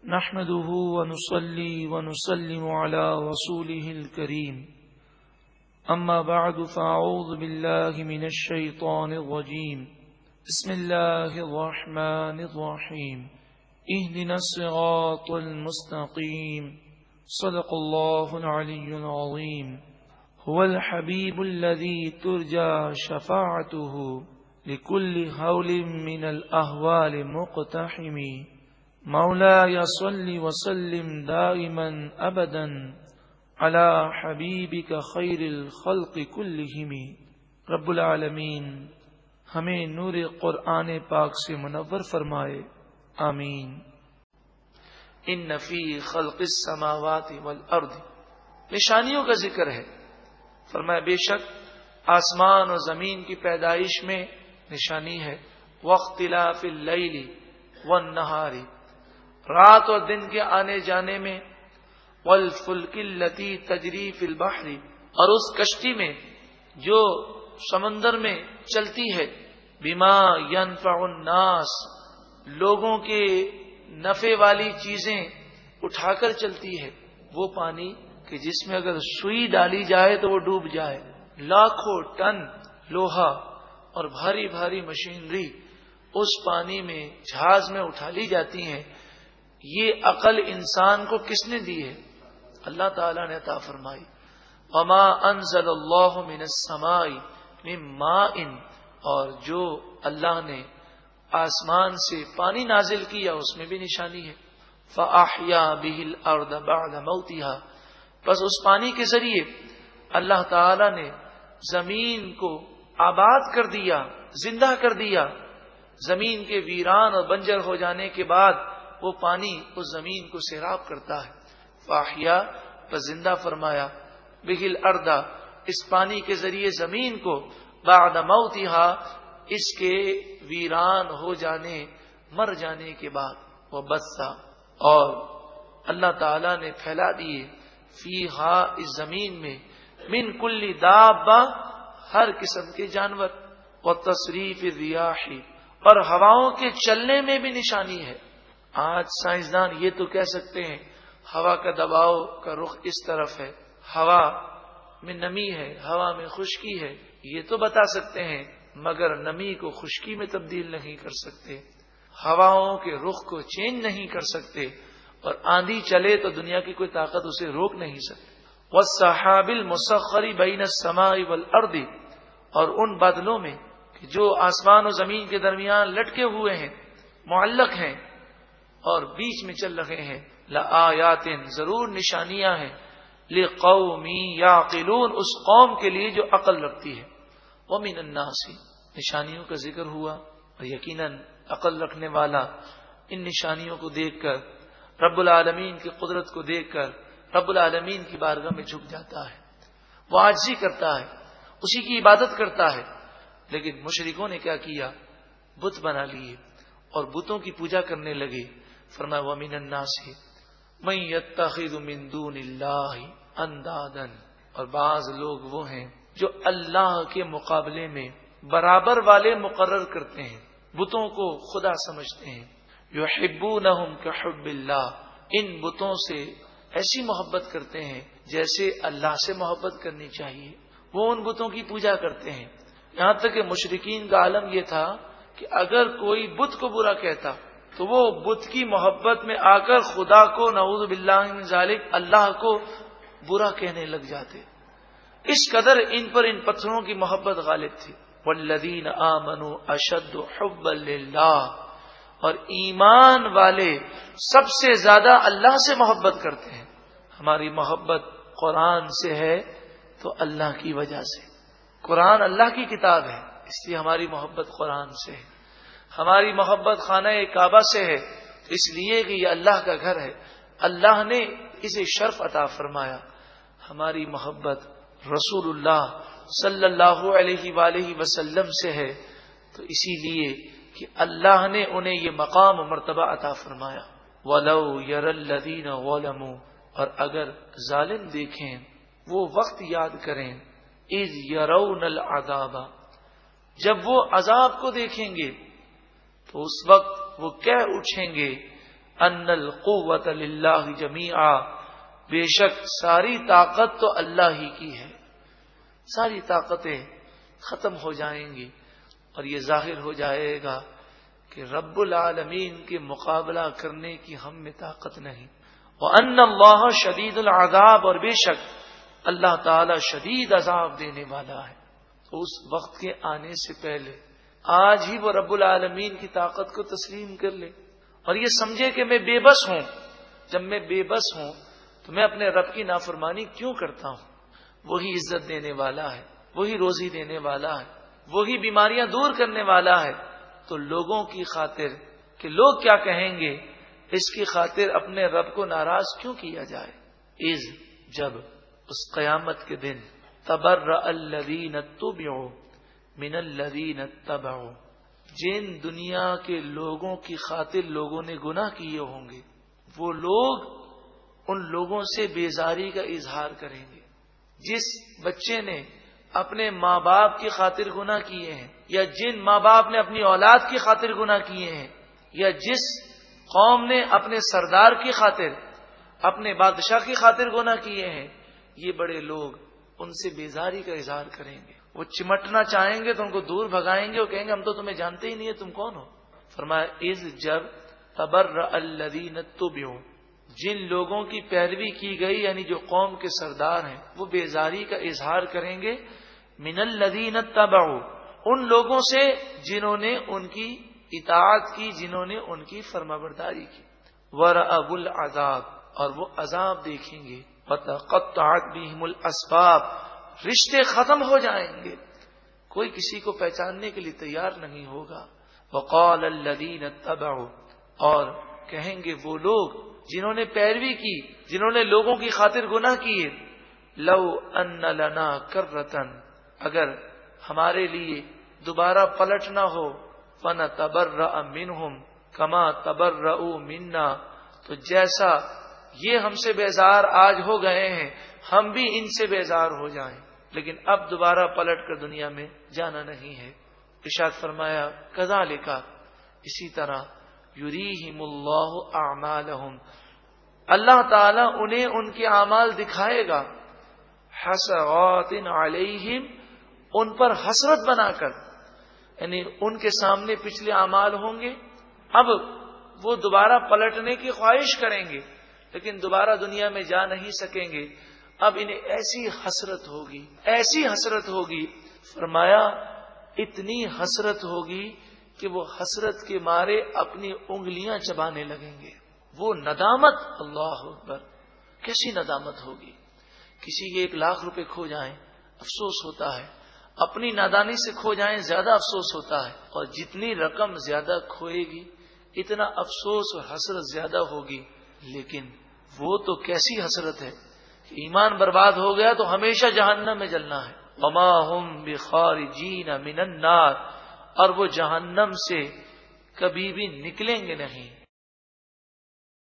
نحمده ونصلي ونسلم على رسوله الكريم أما بعد فأعوذ بالله من الشيطان الرجيم بسم الله الرحمن الرحيم اهدنا الصراط المستقيم صدق الله العلي العظيم هو الحبيب الذي ترجى شفاعته لكل هول من الأهوال مقتحم مولاي صل وسلم دائما ابدا على حبیبک خیر الخلق کلہم۔ رب العالمین ہمیں نور قرآن پاک سے منور فرمائے، آمین۔ ان فی خلق السماوات والارض، نشانیوں کا ذکر ہے۔ فرمایا بے شک آسمان اور زمین کی پیدائش میں نشانی ہے۔ واختلاف اللیل والنہار، رات اور دن کے آنے جانے میں، والفلک التی تجری فی البحر، اور اس کشتی میں جو سمندر میں چلتی ہے، بما ینفع الناس، لوگوں کے نفع والی چیزیں اٹھا کر چلتی ہے۔ وہ پانی کہ جس میں اگر سوئی ڈالی جائے تو وہ ڈوب جائے، لاکھوں ٹن لوہا اور بھاری بھاری مشینری اس پانی میں جہاز میں اٹھا لی جاتی ہیں۔ یہ عقل انسان کو کس نے دی ہے؟ اللہ تعالیٰ نے عطا فرمائی۔ وما انزل اللہ من السماء من ماء، اور جو اللہ نے آسمان سے پانی نازل کیا اس میں بھی نشانی ہے۔ فاحیا به الارض بعد موتها، بس اس پانی کے ذریعے اللہ تعالیٰ نے زمین کو آباد کر دیا، زندہ کر دیا۔ زمین کے ویران اور بنجر ہو جانے کے بعد وہ پانی اس زمین کو سیراب کرتا ہے۔ فاحیا، بس زندہ فرمایا، بہ الارض، اس پانی کے ذریعے زمین کو، بعد موتها، اس کے ویران ہو جانے، مر جانے کے بعد، وہ بثا، اور اللہ تعالی نے پھیلا دیے، فیہا، اس زمین میں، من کل دابہ، ہر قسم کے جانور، وتصریف الریاح، اور ہواؤں کے چلنے میں بھی نشانی ہے۔ آج سائنسدان یہ تو کہہ سکتے ہیں ہوا کا دباؤ کا رخ اس طرف ہے، ہوا میں نمی ہے، ہوا میں خشکی ہے، یہ تو بتا سکتے ہیں، مگر نمی کو خشکی میں تبدیل نہیں کر سکتے، ہواؤں کے رخ کو چینج نہیں کر سکتے، اور آندھی چلے تو دنیا کی کوئی طاقت اسے روک نہیں سکتی۔ والسحاب المسخر بین السماء والارض، اور ان بادلوں میں کہ جو آسمان و زمین کے درمیان لٹکے ہوئے ہیں، معلق ہیں اور بیچ میں چل رہے ہیں، لآیات، ضرور نشانیاں ہیں، لقوم یعقلون، اس قوم کے لیے جو عقل رکھتی ہے۔ ومن الناس، نشانیوں کا ذکر ہوا، اور یقیناً عقل رکھنے والا ان نشانیوں کو دیکھ کر، رب العالمین کی قدرت کو دیکھ کر رب العالمین کی بارگاہ میں جھک جاتا ہے، وہ عاجزی کرتا ہے، اسی کی عبادت کرتا ہے۔ لیکن مشرکوں نے کیا کیا؟ بت بنا لیے اور بتوں کی پوجا کرنے لگے۔ فرمایا ومن الناس من یتخذ من دون اللہ اندادا، اور بعض لوگ وہ ہیں جو اللہ کے مقابلے میں برابر والے مقرر کرتے ہیں، بتوں کو خدا سمجھتے ہیں۔ یحبونہم کحب اللہ، ان بتوں سے ایسی محبت کرتے ہیں جیسے اللہ سے محبت کرنی چاہیے، وہ ان بتوں کی پوجا کرتے ہیں۔ یہاں تک کہ مشرکین کا عالم یہ تھا کہ اگر کوئی بت کو برا کہتا تو وہ بت کی محبت میں آ کر خدا کو، نعوذ باللہ من ذالک، اللہ کو برا کہنے لگ جاتے۔ اس قدر ان پر ان پتھروں کی محبت غالب تھی۔ والذین آمنوا اشد حبا للہ، اور ایمان والے سب سے زیادہ اللہ سے محبت کرتے ہیں۔ ہماری محبت قرآن سے ہے تو اللہ کی وجہ سے، قرآن اللہ کی کتاب ہے، اس لیے ہماری محبت قرآن سے ہے۔ ہماری محبت خانہ کعبہ سے ہے، اس لیے کہ یہ اللہ کا گھر ہے، اللہ نے اسے شرف عطا فرمایا۔ ہماری محبت رسول اللہ صلی اللہ علیہ وآلہ وسلم سے ہے، تو اسی لیے کہ اللہ نے انہیں یہ مقام و مرتبہ عطا فرمایا۔ وَلَوْ يَرَى الَّذِينَ ظَلَمُوا، اور اگر ظالم دیکھیں، وہ وقت یاد کریں، اِذْ يَرَوْنَ الْعَذَابَ، جب وہ عذاب کو دیکھیں گے تو اس وقت وہ کہہ اٹھیں گے، ان القوت للہ جمیعا، بے شک ساری طاقت تو اللہ ہی کی ہے، ساری طاقتیں ختم ہو جائیں گی اور یہ ظاہر ہو جائے گا کہ رب العالمین کے مقابلہ کرنے کی ہم میں طاقت نہیں۔ وَأَنَّ اللَّهَ شَدِيدُ الْعَذَابِ، اور بے شک اللہ تعالی شدید عذاب دینے والا ہے۔ تو اس وقت کے آنے سے پہلے آج ہی وہ رب العالمین کی طاقت کو تسلیم کر لے اور یہ سمجھے کہ میں بے بس ہوں۔ جب میں بے بس ہوں تو میں اپنے رب کی نافرمانی کیوں کرتا ہوں؟ وہی عزت دینے والا ہے، وہی روزی دینے والا ہے، وہی بیماریاں دور کرنے والا ہے، تو لوگوں کی خاطر کہ لوگ کیا کہیں گے اس کی خاطر اپنے رب کو ناراض کیوں کیا جائے؟ جب اس قیامت کے دن تبرأ الذین اتبعوا من الذین اتبعوا، جن دنیا کے لوگوں کی خاطر لوگوں نے گناہ کیے ہوں گے وہ لوگ ان لوگوں سے بیزاری کا اظہار کریں گے۔ جس بچے نے اپنے ماں باپ کی خاطر گناہ کیے ہیں، یا جن ماں باپ نے اپنی اولاد کی خاطر گناہ کیے ہیں، یا جس قوم نے اپنے سردار کی خاطر، اپنے بادشاہ کی خاطر گناہ کیے ہیں، یہ بڑے لوگ ان سے بیزاری کا اظہار کریں گے۔ وہ چمٹنا چاہیں گے تو ان کو دور بھگائیں گے، وہ کہیں گے ہم تو تمہیں جانتے ہی نہیں ہے، تم کون ہو؟ فرمایا جب تبرأ الذین اتبعوا، جن لوگوں کی پیروی کی گئی یعنی جو قوم کے سردار ہیں وہ بیزاری کا اظہار کریں گے، من الذین اتبعوا، ان لوگوں سے جنہوں نے ان کی اطاعت کی، جنہوں نے ان کی فرمانبرداری کی، ورأوا العذاب، اور وہ عذاب دیکھیں گے، وتقطعت بہم الاسباب، رشتے ختم ہو جائیں گے، کوئی کسی کو پہچاننے کے لیے تیار نہیں ہوگا۔ وقال الذین اتبعوا، اور کہیں گے وہ لوگ جنہوں نے پیروی کی، جنہوں نے لوگوں کی خاطر گناہ کیے، لو ان لنا کرۃ، اگر ہمارے لیے دوبارہ پلٹنا ہو، فنتبرأ منہم کما تبرؤوا منا، تو جیسا یہ ہم سے بیزار آج ہو گئے ہیں ہم بھی ان سے بیزار ہو جائیں، لیکن اب دوبارہ پلٹ کر دنیا میں جانا نہیں ہے۔ ارشاد فرمایا کذالک، اسی طرح یریہم اللہ اعمالہم، اللہ تعالیٰ انہیں ان کے اعمال دکھائے گا، حسرات علیہم، ان پر حسرت بنا کر، یعنی ان کے سامنے پچھلے اعمال ہوں گے، اب وہ دوبارہ پلٹنے کی خواہش کریں گے لیکن دوبارہ دنیا میں جا نہیں سکیں گے، اب انہیں ایسی حسرت ہوگی، ایسی حسرت ہوگی، فرمایا اتنی حسرت ہوگی کہ وہ حسرت کے مارے اپنی انگلیاں چبانے لگیں گے۔ وہ ندامت، اللہ اکبر، کیسی ندامت ہوگی۔ کسی کے 1,00,000 روپے کھو جائیں افسوس ہوتا ہے، اپنی نادانی سے کھو جائیں زیادہ افسوس ہوتا ہے، اور جتنی رقم زیادہ کھوئے گی اتنا افسوس اور حسرت زیادہ ہوگی۔ لیکن وہ تو کیسی حسرت ہے کہ ایمان برباد ہو گیا تو ہمیشہ جہنم میں جلنا ہے۔ وما هم بخارجین من النار، اور وہ جہنم سے کبھی بھی نکلیں گے نہیں۔